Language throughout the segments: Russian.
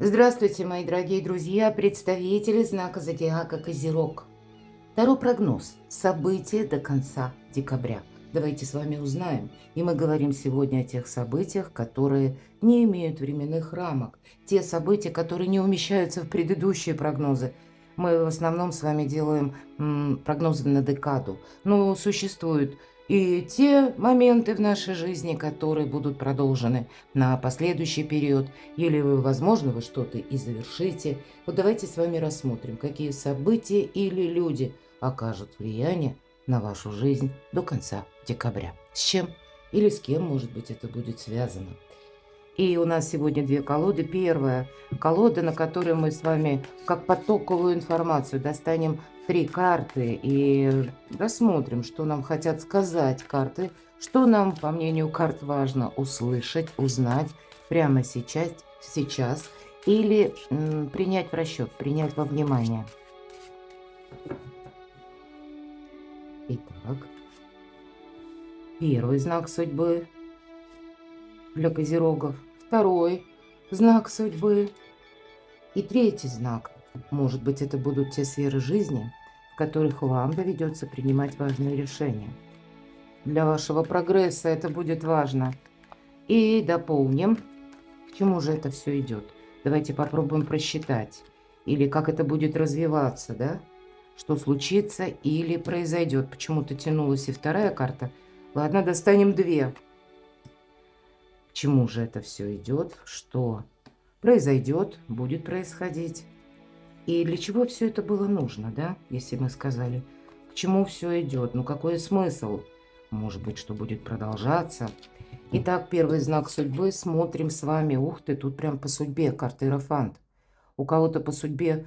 Здравствуйте, мои дорогие друзья, представители знака зодиака Козерог. Таро прогноз. События до конца декабря. Давайте с вами узнаем. И мы говорим сегодня о тех событиях, которые не имеют временных рамок. Те события, которые не умещаются в предыдущие прогнозы. Мы в основном с вами делаем прогнозы на декаду. Но существуют и те моменты в нашей жизни, которые будут продолжены на последующий период. Или, возможно, вы что-то и завершите. Вот давайте с вами рассмотрим, какие события или люди окажут влияние на вашу жизнь до конца декабря. С чем или с кем, может быть, это будет связано. И у нас сегодня две колоды. Первая колода, на которой мы с вами как потоковую информацию достанем 3 карты и рассмотрим, что нам хотят сказать карты, что нам, по мнению карт, важно услышать, узнать прямо сейчас или принять в расчет, принять во внимание. Итак, первый знак судьбы для козерогов, второй знак судьбы и третий знак. Может быть, это будут те сферы жизни, в которых вам доведется принимать важные решения. Для вашего прогресса это будет важно. И дополним, к чему же это все идет. Давайте попробуем просчитать. Или как это будет развиваться, да? Что случится или произойдет. Почему-то тянулась и вторая карта. Ладно, достанем 2. К чему же это все идет? Что произойдет, будет происходить? И для чего все это было нужно, да? Если мы сказали, к чему все идет? Ну, какой смысл? Может быть, что будет продолжаться? Итак, первый знак судьбы. Смотрим с вами. Ух ты, тут прям по судьбе карта Иерофант. У кого-то по судьбе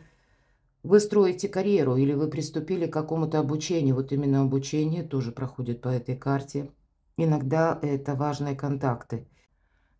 вы строите карьеру или вы приступили к какому-то обучению. Вот именно обучение тоже проходит по этой карте. Иногда это важные контакты.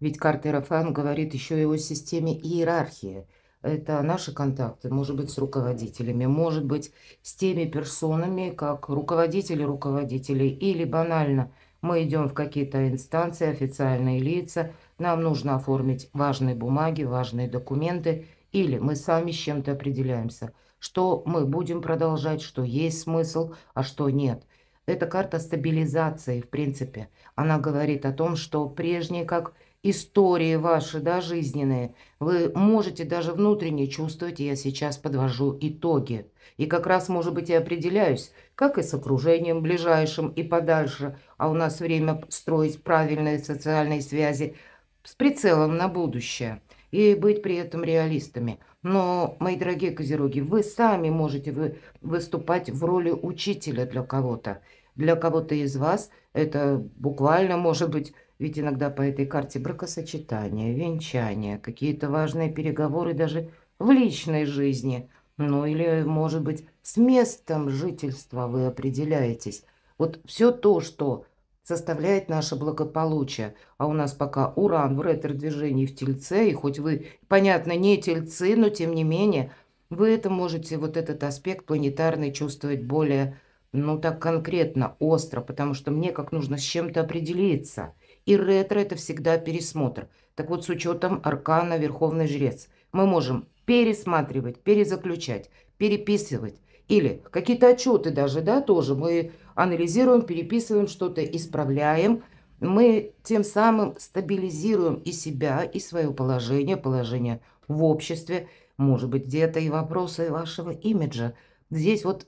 Ведь карта Иерофант говорит еще и о системе иерархии. Это наши контакты, может быть, с руководителями, может быть, с теми персонами, как руководители руководителей. Или банально, мы идем в какие-то инстанции, официальные лица, нам нужно оформить важные бумаги, важные документы. Или мы сами с чем-то определяемся, что мы будем продолжать, что есть смысл, а что нет. Это карта стабилизации, в принципе. Она говорит о том, что прежние, как истории ваши, да, жизненные, вы можете даже внутренне чувствовать, я сейчас подвожу итоги. И как раз, может быть, и определяюсь, как и с окружением ближайшим и подальше, а у нас время строить правильные социальные связи с прицелом на будущее и быть при этом реалистами. Но, мои дорогие козероги, вы сами можете выступать в роли учителя для кого-то. Для кого-то из вас это буквально может быть. Ведь иногда по этой карте бракосочетания, венчания, какие-то важные переговоры даже в личной жизни. Ну или, может быть, с местом жительства вы определяетесь. Вот все то, что составляет наше благополучие. А у нас пока Уран в ретро-движении в Тельце, и хоть вы, понятно, не Тельцы, но тем не менее, вы это можете, вот этот аспект планетарный, чувствовать более, ну так конкретно, остро, потому что мне как нужно с чем-то определиться. И ретро – это всегда пересмотр. Так вот, с учетом аркана Верховный Жрец, мы можем пересматривать, перезаключать, переписывать. Или какие-то отчеты даже, да, тоже мы анализируем, переписываем что-то, исправляем. Мы тем самым стабилизируем и себя, и свое положение, положение в обществе. Может быть, где-то и вопросы вашего имиджа. Здесь вот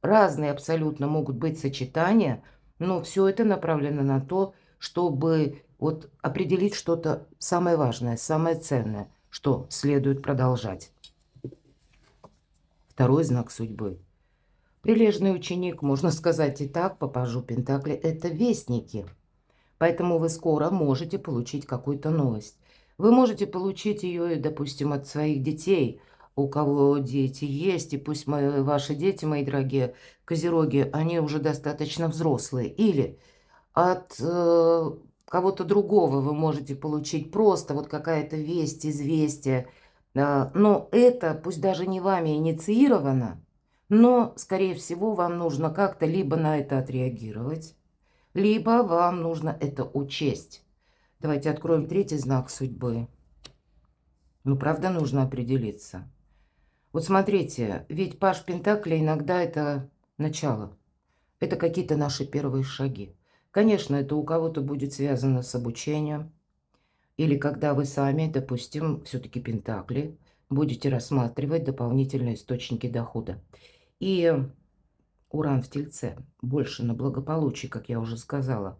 разные абсолютно могут быть сочетания, но все это направлено на то, чтобы вот определить что-то самое важное, самое ценное, что следует продолжать. Второй знак судьбы. Прилежный ученик, можно сказать и так, по пажу Пентакли, это вестники. Поэтому вы скоро можете получить какую-то новость. Вы можете получить ее, допустим, от своих детей, у кого дети есть, и пусть ваши дети, мои дорогие козероги, они уже достаточно взрослые. Или от кого-то другого вы можете получить просто вот какая-то весть, известие. Но это, пусть даже не вами инициировано, но, скорее всего, вам нужно как-то либо на это отреагировать, либо вам нужно это учесть. Давайте откроем третий знак судьбы. Ну, правда, нужно определиться. Вот смотрите, ведь Паш Пентаклей иногда это начало. Это какие-то наши первые шаги. Конечно, это у кого-то будет связано с обучением. Или когда вы сами, допустим, все-таки Пентакли, будете рассматривать дополнительные источники дохода. И Уран в Тельце больше на благополучие, как я уже сказала.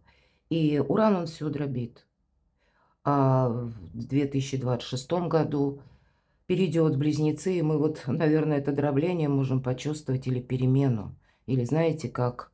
И Уран, он все дробит. А в 2026 году перейдет в Близнецы, и мы вот, наверное, это дробление можем почувствовать или перемену. Или знаете, как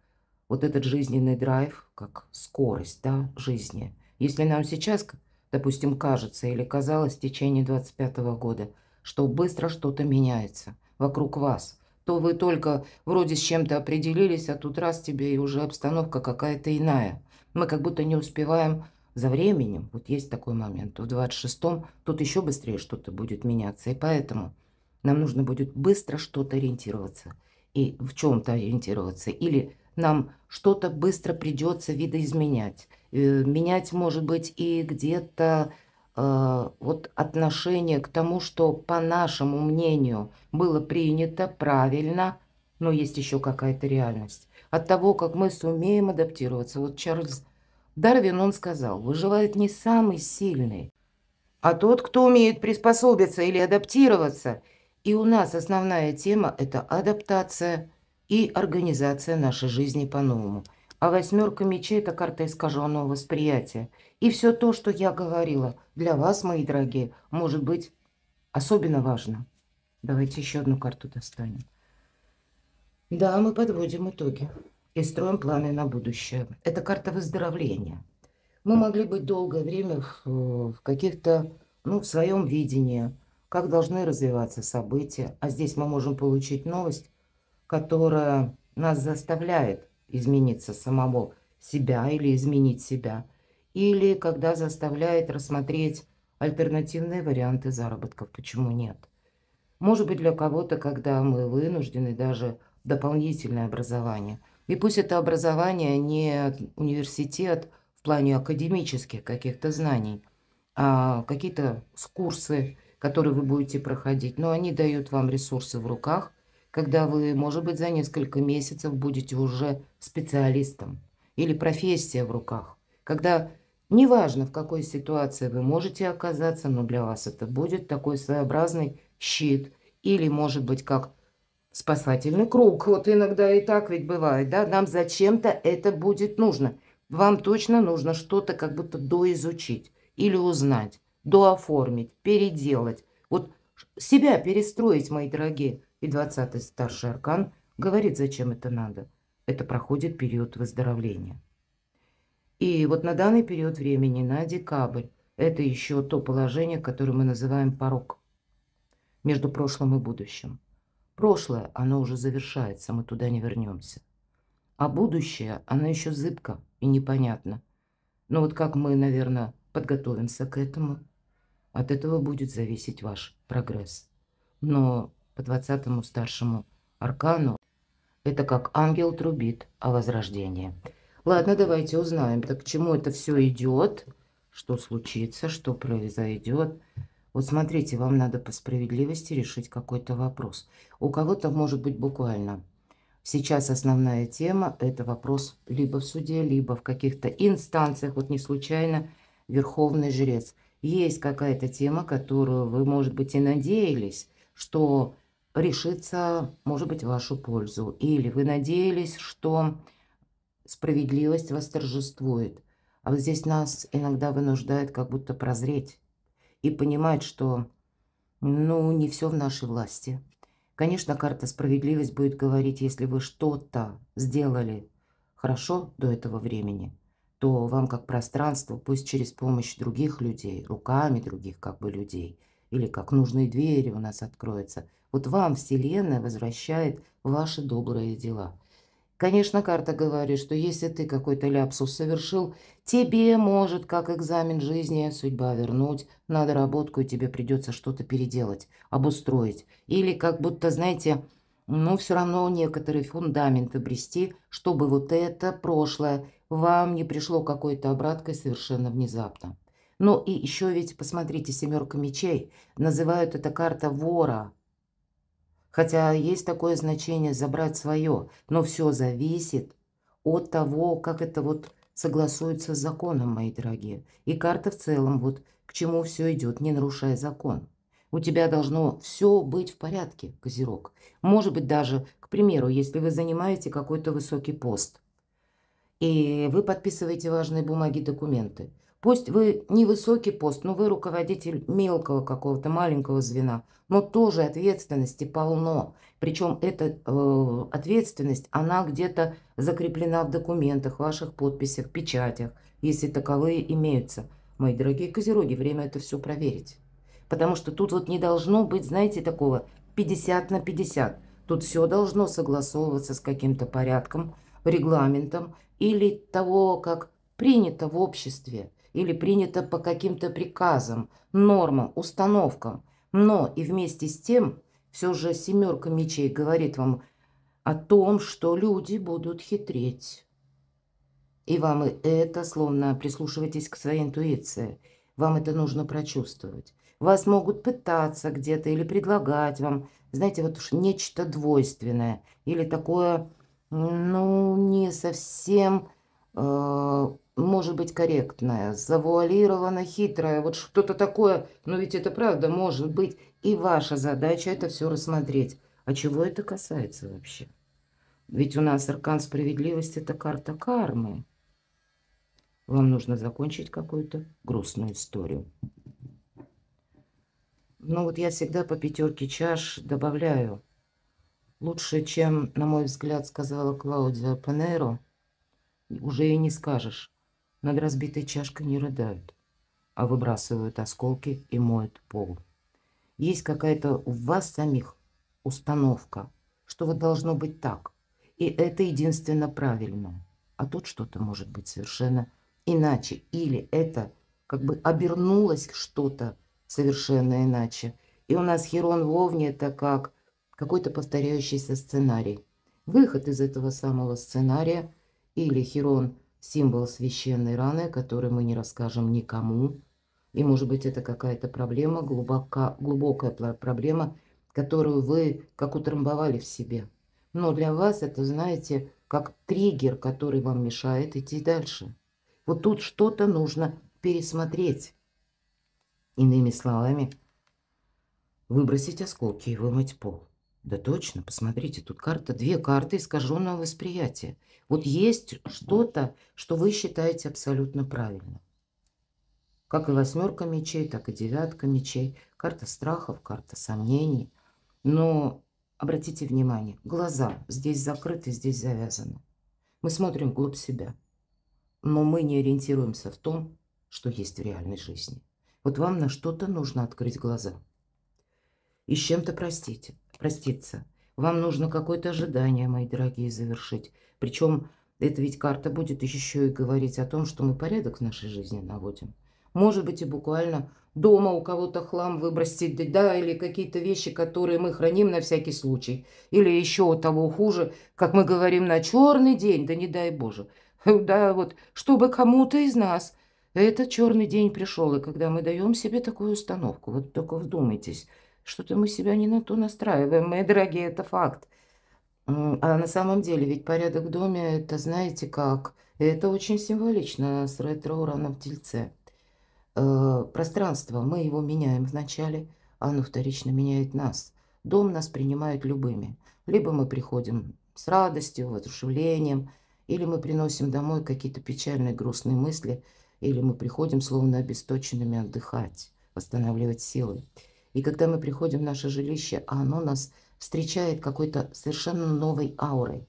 вот этот жизненный драйв, как скорость, да, жизни. Если нам сейчас, допустим, кажется или казалось в течение 25 года, что быстро что-то меняется вокруг вас, то вы только вроде с чем-то определились, а тут раз тебе и уже обстановка какая-то иная. Мы как будто не успеваем за временем. Вот есть такой момент. В 26-м тут еще быстрее что-то будет меняться. И поэтому нам нужно будет быстро что-то ориентироваться. И в чем-то ориентироваться. Или нам что-то быстро придется видоизменять. Менять, может быть, и где-то вот отношение к тому, что, по нашему мнению, было принято правильно, но есть еще какая-то реальность. От того, как мы сумеем адаптироваться. Вот Чарльз Дарвин, он сказал, выживает не самый сильный, а тот, кто умеет приспособиться или адаптироваться. И у нас основная тема – это адаптация и организация нашей жизни по-новому. А восьмерка мечей – это карта искаженного восприятия. И все то, что я говорила, для вас, мои дорогие, может быть особенно важно. Давайте еще одну карту достанем. Да, мы подводим итоги и строим планы на будущее. Это карта выздоровления. Мы могли быть долгое время в каких-то, ну, в своем видении, как должны развиваться события. А здесь мы можем получить новость, которая нас заставляет измениться самого себя или изменить себя. Или когда заставляет рассмотреть альтернативные варианты заработков. Почему нет? Может быть, для кого-то, когда мы вынуждены даже в дополнительное образование. И пусть это образование не университет в плане академических каких-то знаний, а какие-то курсы, которые вы будете проходить, но они дают вам ресурсы в руках, когда вы, может быть, за несколько месяцев будете уже специалистом или профессия в руках, когда неважно, в какой ситуации вы можете оказаться, но для вас это будет такой своеобразный щит или, может быть, как спасательный круг. Вот иногда и так ведь бывает, да? Нам зачем-то это будет нужно. Вам точно нужно что-то как будто доизучить или узнать, дооформить, переделать. Вот себя перестроить, мои дорогие. И 20-й старший аркан говорит, зачем это надо. Это проходит период выздоровления. И вот на данный период времени, на декабрь, это еще то положение, которое мы называем порог между прошлым и будущим. Прошлое, оно уже завершается, мы туда не вернемся. А будущее, оно еще зыбко и непонятно. Но вот как мы, наверное, подготовимся к этому, от этого будет зависеть ваш прогресс. Но по 20-му старшему аркану это как ангел трубит о возрождении. Ладно, давайте узнаем, так к чему это все идет, что случится, что произойдет. Вот смотрите, вам надо по справедливости решить какой-то вопрос. У кого-то может быть буквально. Сейчас основная тема – это вопрос либо в суде, либо в каких-то инстанциях. Вот не случайно Верховный Жрец. Есть какая-то тема, которую вы, может быть, и надеялись, что решится, может быть, в вашу пользу. Или вы надеялись, что справедливость восторжествует. А вот здесь нас иногда вынуждает как будто прозреть и понимать, что, ну, не все в нашей власти. Конечно, карта справедливость будет говорить, если вы что-то сделали хорошо до этого времени, то вам как пространство, пусть через помощь других людей, руками других как бы людей, или как нужные двери у нас откроются, вот вам Вселенная возвращает ваши добрые дела. Конечно, карта говорит, что если ты какой-то ляпсус совершил, тебе может, как экзамен жизни, судьба вернуть на доработку, и тебе придется что-то переделать, обустроить. Или как будто, знаете, ну, все равно некоторые фундаменты обрести, чтобы вот это прошлое вам не пришло какой-то обраткой совершенно внезапно. Ну и еще ведь, посмотрите, семерка мечей. Называют это карта вора. Хотя есть такое значение забрать свое. Но все зависит от того, как это вот согласуется с законом, мои дорогие. И карта в целом, вот к чему все идет, не нарушая закон. У тебя должно все быть в порядке, Козерог. Может быть, даже, к примеру, если вы занимаете какой-то высокий пост, и вы подписываете важные бумаги, документы. Пусть вы не высокий пост, но вы руководитель мелкого какого-то маленького звена, но тоже ответственности полно. Причем эта ответственность, она где-то закреплена в документах, ваших подписях, печатях, если таковые имеются. Мои дорогие козероги, время это все проверить. Потому что тут вот не должно быть, знаете, такого 50 на 50. Тут все должно согласовываться с каким-то порядком, регламентом, или того, как принято в обществе, или принято по каким-то приказам, нормам, установкам. Но и вместе с тем, все же семерка мечей говорит вам о том, что люди будут хитрить. И вам и это, словно прислушивайтесь к своей интуиции, вам это нужно прочувствовать. Вас могут пытаться где-то или предлагать вам, знаете, вот уж нечто двойственное, или такое, ну, не совсем, может быть, корректное, завуалировано, хитрое, вот что-то такое, но ведь это правда может быть, и ваша задача это все рассмотреть. А чего это касается вообще? Ведь у нас аркан справедливости – это карта кармы. Вам нужно закончить какую-то грустную историю. Но вот я всегда по пятерке чаш добавляю. Лучше, чем, на мой взгляд, сказала Клаудио Панеро, уже и не скажешь. Над разбитой чашкой не рыдают, а выбрасывают осколки и моют пол. Есть какая-то у вас самих установка, что вот должно быть так. И это единственно правильно. А тут что-то может быть совершенно иначе. Или это как бы обернулось что-то совершенно иначе. И у нас Хирон в Овне это как какой-то повторяющийся сценарий. Выход из этого самого сценария или Хирон символ священной раны, который мы не расскажем никому. И может быть это какая-то проблема, глубокая проблема, которую вы как утрамбовали в себе. Но для вас это, знаете, как триггер, который вам мешает идти дальше. Вот тут что-то нужно пересмотреть. Иными словами, выбросить осколки и вымыть пол. Да точно, посмотрите, тут карта, две карты искаженного восприятия. Вот есть что-то, что вы считаете абсолютно правильно. Как и восьмерка мечей, так и девятка мечей. Карта страхов, карта сомнений. Но обратите внимание, глаза здесь закрыты, здесь завязаны. Мы смотрим вглубь себя. Но мы не ориентируемся в том, что есть в реальной жизни. Вот вам на что-то нужно открыть глаза. И с чем-то проститься. Вам нужно какое-то ожидание, мои дорогие, завершить. Причем эта ведь карта будет еще и говорить о том, что мы порядок в нашей жизни наводим. Может быть, и буквально дома у кого-то хлам выбросить, да, или какие-то вещи, которые мы храним на всякий случай. Или еще того хуже, как мы говорим, на черный день, да не дай Боже. Да, вот, чтобы кому-то из нас этот черный день пришел, и когда мы даем себе такую установку, вот только вдумайтесь, что-то мы себя не на то настраиваем, мои дорогие, это факт. А на самом деле ведь порядок в доме, это знаете как, это очень символично с ретро-ураном в Тельце. Пространство, мы его меняем вначале, а оно вторично меняет нас. Дом нас принимает любыми. Либо мы приходим с радостью, воодушевлением, или мы приносим домой какие-то печальные, грустные мысли, или мы приходим словно обесточенными отдыхать, восстанавливать силы. И когда мы приходим в наше жилище, а оно нас встречает какой-то совершенно новой аурой,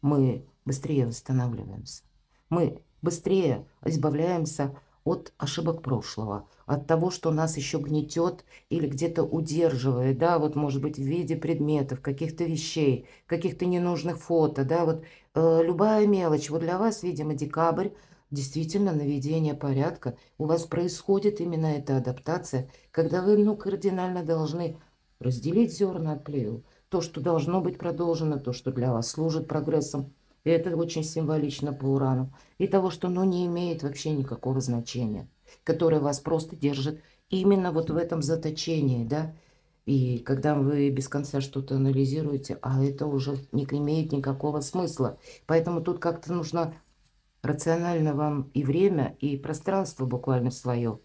мы быстрее восстанавливаемся. Мы быстрее избавляемся от ошибок прошлого, от того, что нас еще гнетет или где-то удерживает, да, вот может быть в виде предметов, каких-то вещей, каких-то ненужных фото, да, вот любая мелочь. Вот для вас, видимо, декабрь, действительно наведение порядка. У вас происходит именно эта адаптация, когда вы, ну, кардинально должны разделить зерна от плевел. То, что должно быть продолжено, то, что для вас служит прогрессом. И это очень символично по Урану. И того, что, ну, не имеет вообще никакого значения. которая вас просто держит именно вот в этом заточении, да. И когда вы без конца что-то анализируете, а это уже не имеет никакого смысла. Поэтому тут как-то нужно рационально вам и время, и пространство буквально свое.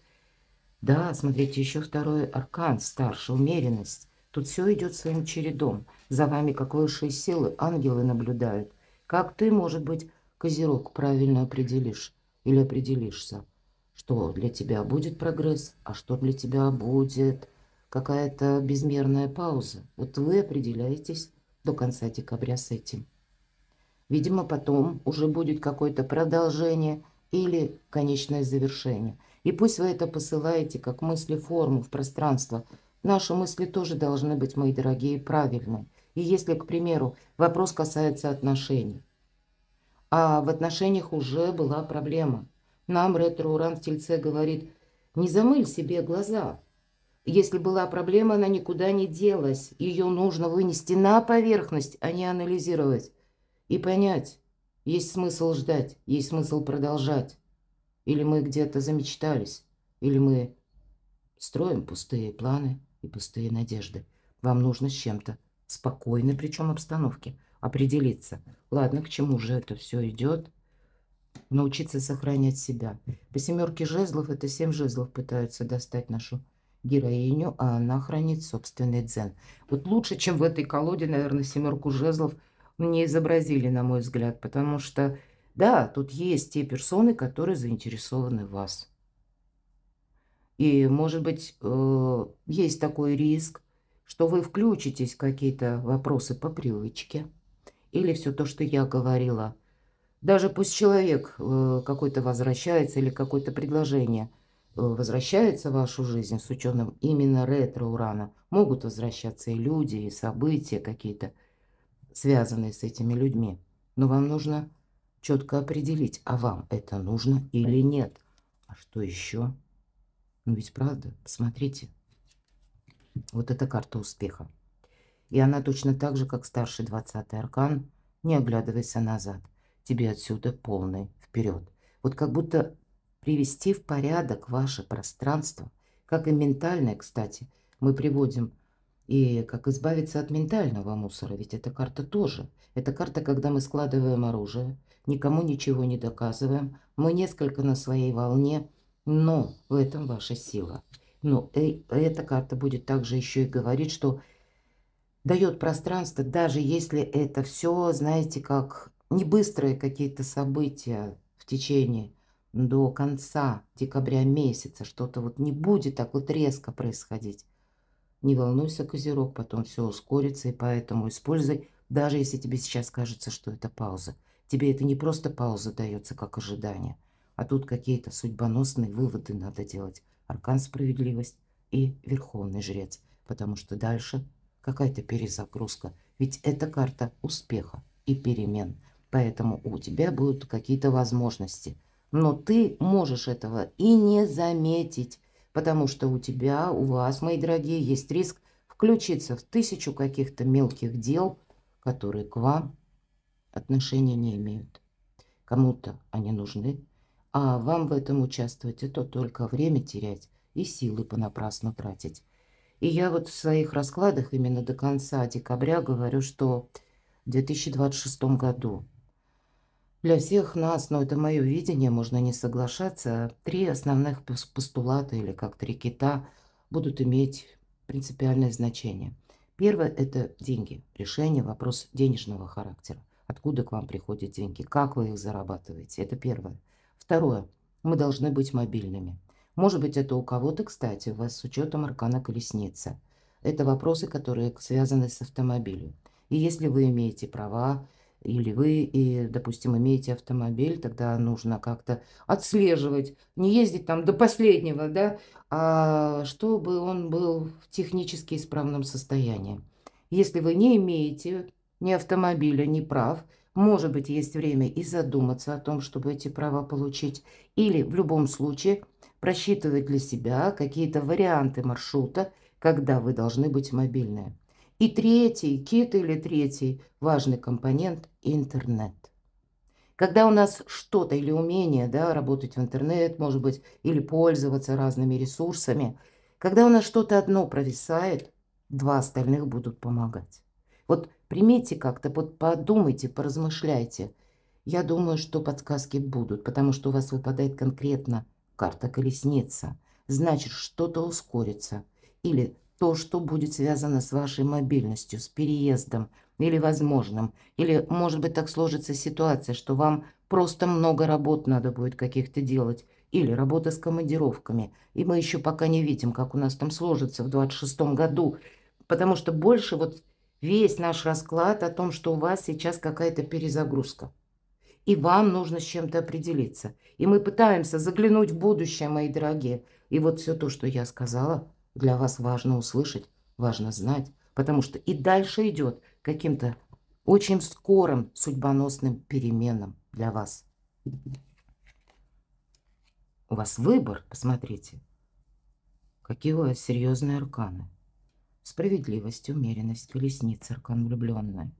Да, смотрите, еще второй аркан, старший, умеренность. Тут все идет своим чередом. За вами, как высшие силы, ангелы наблюдают. Как ты, может быть, Козерог, правильно определишь или определишься, что для тебя будет прогресс, а что для тебя будет какая-то безмерная пауза. Вот вы определяетесь до конца декабря с этим. Видимо, потом уже будет какое-то продолжение или конечное завершение. И пусть вы это посылаете как мысли-форму в пространство. Наши мысли тоже должны быть, мои дорогие, правильные. И если, к примеру, вопрос касается отношений, а в отношениях уже была проблема. Нам ретро-уран в Тельце говорит, не замыль себе глаза. Если была проблема, она никуда не делась. Ее нужно вынести на поверхность, а не анализировать. И понять, есть смысл ждать, есть смысл продолжать. Или мы где-то замечтались, или мы строим пустые планы и пустые надежды. Вам нужно с чем-то спокойной, причем обстановке, определиться. Ладно, к чему же это все идет? Научиться сохранять себя. По 7 жезлов, это 7 жезлов пытаются достать нашу героиню, а она хранит собственный дзен. Вот лучше, чем в этой колоде, наверное, 7 жезлов не изобразили, на мой взгляд, потому что, да, тут есть те персоны, которые заинтересованы в вас. И, может быть, есть такой риск, что вы включитесь в какие-то вопросы по привычке. Или все то, что я говорила. Даже пусть человек какой-то возвращается или какое-то предложение возвращается в вашу жизнь с учетом именно ретро-урана. Могут возвращаться и люди, и события какие-то, связанные с этими людьми. Но вам нужно четко определить, а вам это нужно или нет. А что еще? Ну ведь правда, посмотрите. Вот эта карта успеха. И она точно так же, как старший 20-й аркан, не оглядывайся назад. Тебе отсюда полный вперед. Вот как будто привести в порядок ваше пространство, как и ментальное, кстати, мы приводим. И как избавиться от ментального мусора, ведь эта карта тоже. Это карта, когда мы складываем оружие, никому ничего не доказываем, мы несколько на своей волне, но в этом ваша сила. Но эта карта будет также еще и говорить, что дает пространство, даже если это все, знаете, как не быстрые какие-то события в течение до конца декабря месяца, что-то вот не будет так вот резко происходить. Не волнуйся, Козерог, потом все ускорится, и поэтому используй, даже если тебе сейчас кажется, что это пауза. Тебе это не просто пауза дается, как ожидание, а тут какие-то судьбоносные выводы надо делать. Аркан справедливость и Верховный Жрец, потому что дальше какая-то перезагрузка. Ведь это карта успеха и перемен, поэтому у тебя будут какие-то возможности. Но ты можешь этого и не заметить, потому что у тебя, у вас, мои дорогие, есть риск включиться в 1000 каких-то мелких дел, которые к вам отношения не имеют. Кому-то они нужны, а вам в этом участвовать, это только время терять и силы понапрасну тратить. И я вот в своих раскладах именно до конца декабря говорю, что в 2026 году для всех нас, но это мое видение, можно не соглашаться, 3 основных постулата, или как 3 кита, будут иметь принципиальное значение. Первое – это деньги, решение вопроса денежного характера. Откуда к вам приходят деньги, как вы их зарабатываете, это первое. Второе – мы должны быть мобильными. Может быть, это у кого-то, кстати, у вас с учетом аркана колесница. Это вопросы, которые связаны с автомобилем. И если вы имеете права, или вы, допустим, имеете автомобиль, тогда нужно как-то отслеживать, не ездить там до последнего, да, а чтобы он был в технически исправном состоянии. Если вы не имеете ни автомобиля, ни прав, может быть, есть время и задуматься о том, чтобы эти права получить, или в любом случае просчитывать для себя какие-то варианты маршрута, когда вы должны быть мобильны. И третий, кит или третий важный компонент – интернет. Когда у нас что-то или умение, да, работать в интернет, может быть, или пользоваться разными ресурсами, когда у нас что-то одно провисает, два остальных будут помогать. Вот примите как-то, вот подумайте, поразмышляйте. Я думаю, что подсказки будут, потому что у вас выпадает конкретно карта колесница. Значит, что-то ускорится. Или то, что будет связано с вашей мобильностью, с переездом, или возможным. Или, может быть, так сложится ситуация, что вам просто много работ надо будет каких-то делать. Или работа с командировками. И мы еще пока не видим, как у нас там сложится в 26-м году. Потому что больше вот весь наш расклад о том, что у вас сейчас какая-то перезагрузка. И вам нужно с чем-то определиться. И мы пытаемся заглянуть в будущее, мои дорогие. И вот все то, что я сказала, для вас важно услышать, важно знать. Потому что и дальше идет каким-то очень скорым судьбоносным переменам для вас. У вас выбор, посмотрите. Какие у вас серьезные арканы. Справедливость, умеренность, колесница, аркан влюбленная.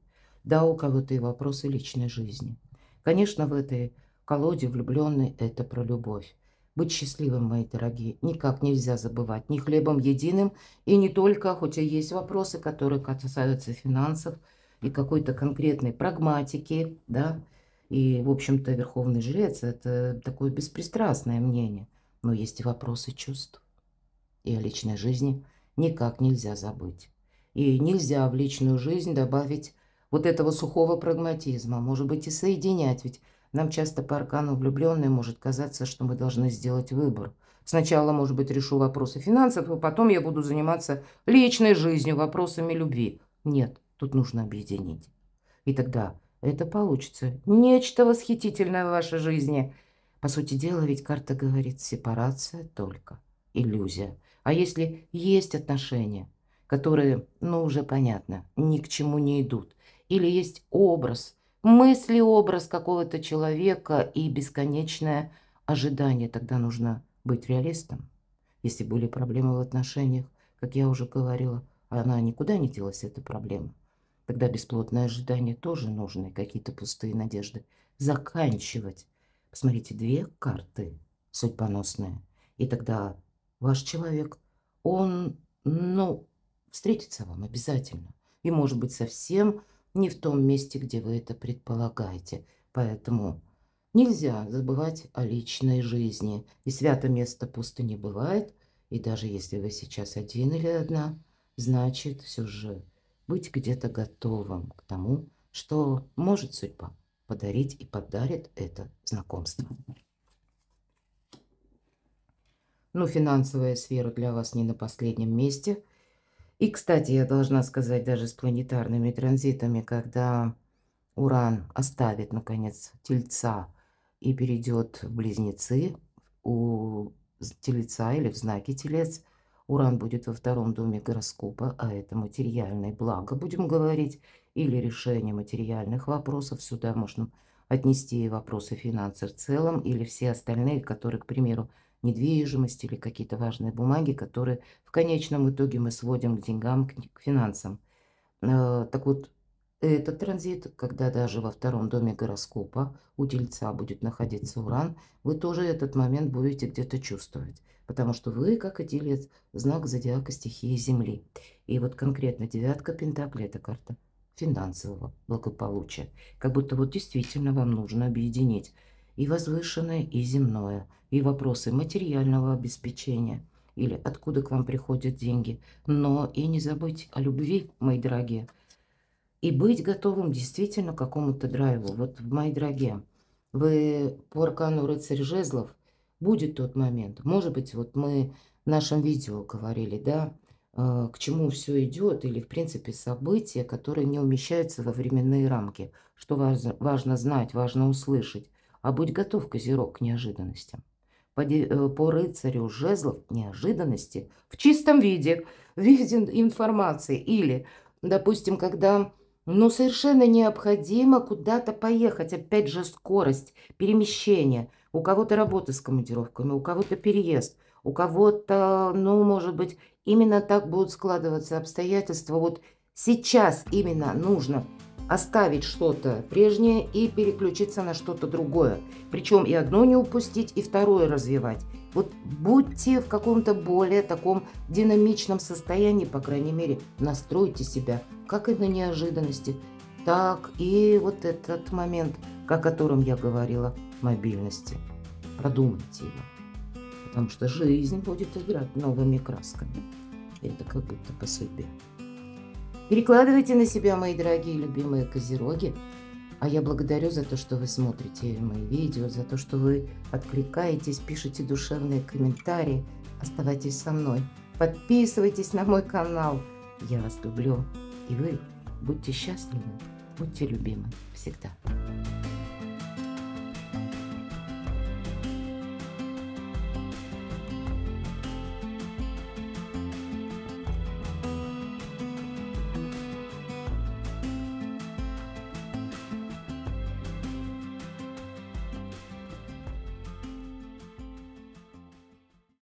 Да, у кого-то и вопросы личной жизни. Конечно, в этой колоде влюбленный это про любовь. Быть счастливым, мои дорогие, никак нельзя забывать. Ни хлебом единым, и не только, хоть и есть вопросы, которые касаются финансов и какой-то конкретной прагматики, да. И, в общем-то, Верховный Жрец – это такое беспристрастное мнение. Но есть и вопросы чувств. И о личной жизни никак нельзя забыть. И нельзя в личную жизнь добавить вот этого сухого прагматизма, может быть, и соединять. Ведь нам часто по аркану влюбленной может казаться, что мы должны сделать выбор. Сначала, может быть, решу вопросы финансов, а потом я буду заниматься личной жизнью, вопросами любви. Нет, тут нужно объединить. И тогда это получится нечто восхитительное в вашей жизни. По сути дела, ведь карта говорит, сепарация только иллюзия. А если есть отношения, которые, ну, уже понятно, ни к чему не идут, или есть образ, мысли-образ какого-то человека и бесконечное ожидание, тогда нужно быть реалистом. Если были проблемы в отношениях, как я уже говорила, она никуда не делась, эта проблема. Тогда бесплодное ожидание тоже нужно, и какие-то пустые надежды заканчивать. Посмотрите, две карты судьбоносные. И тогда ваш человек, он, ну, встретится вам обязательно. И, может быть, совсем не в том месте, где вы это предполагаете. Поэтому нельзя забывать о личной жизни. И свято место пусто не бывает. И даже если вы сейчас один или одна, значит, все же быть где-то готовым к тому, что может судьба подарить и подарит это знакомство. Ну, финансовая сфера для вас не на последнем месте. И, кстати, я должна сказать, даже с планетарными транзитами, когда Уран оставит, наконец, Тельца и перейдет в Близнецы, у Тельца или в знаке Телец, Уран будет во втором доме гороскопа, а это материальное благо, будем говорить, или решение материальных вопросов. Сюда можно отнести и вопросы финансов в целом, или все остальные, которые, к примеру, недвижимость или какие-то важные бумаги, которые в конечном итоге мы сводим к деньгам, к финансам. Так вот, этот транзит, когда даже во втором доме гороскопа у Тельца будет находиться Уран, вы тоже этот момент будете где-то чувствовать. Потому что вы, как и Телец, знак зодиака стихии Земли. И вот конкретно девятка Пентаклей – это карта финансового благополучия. Как будто вот действительно вам нужно объединить и возвышенное, и земное, и вопросы материального обеспечения, или откуда к вам приходят деньги. Но и не забыть о любви, мои дорогие. И быть готовым действительно к какому-то драйву. Вот, мои дорогие, вы по аркану рыцарь жезлов, будет тот момент. Может быть, вот мы в нашем видео говорили, да, к чему все идет, или, в принципе, события, которые не умещаются во временные рамки. Что важно знать, важно услышать. А будь готов, Козерог, к неожиданностям. По рыцарю жезлов неожиданности в чистом виде, в виде информации. Или, допустим, когда... Но совершенно необходимо куда-то поехать. Опять же, скорость, перемещение. У кого-то работа с командировками, у кого-то переезд, у кого-то, ну, может быть, именно так будут складываться обстоятельства. Вот сейчас именно нужно оставить что-то прежнее и переключиться на что-то другое. Причем и одно не упустить, и второе развивать. Вот будьте в каком-то более таком динамичном состоянии, по крайней мере, настройте себя как и на неожиданности, так и вот этот момент, о котором я говорила, мобильности. Продумайте его, потому что жизнь будет играть новыми красками. Это как будто по судьбе. Перекладывайте на себя, мои дорогие любимые козероги. А я благодарю за то, что вы смотрите мои видео, за то, что вы откликаетесь, пишите душевные комментарии. Оставайтесь со мной. Подписывайтесь на мой канал. Я вас люблю. И вы будьте счастливы, будьте любимы всегда.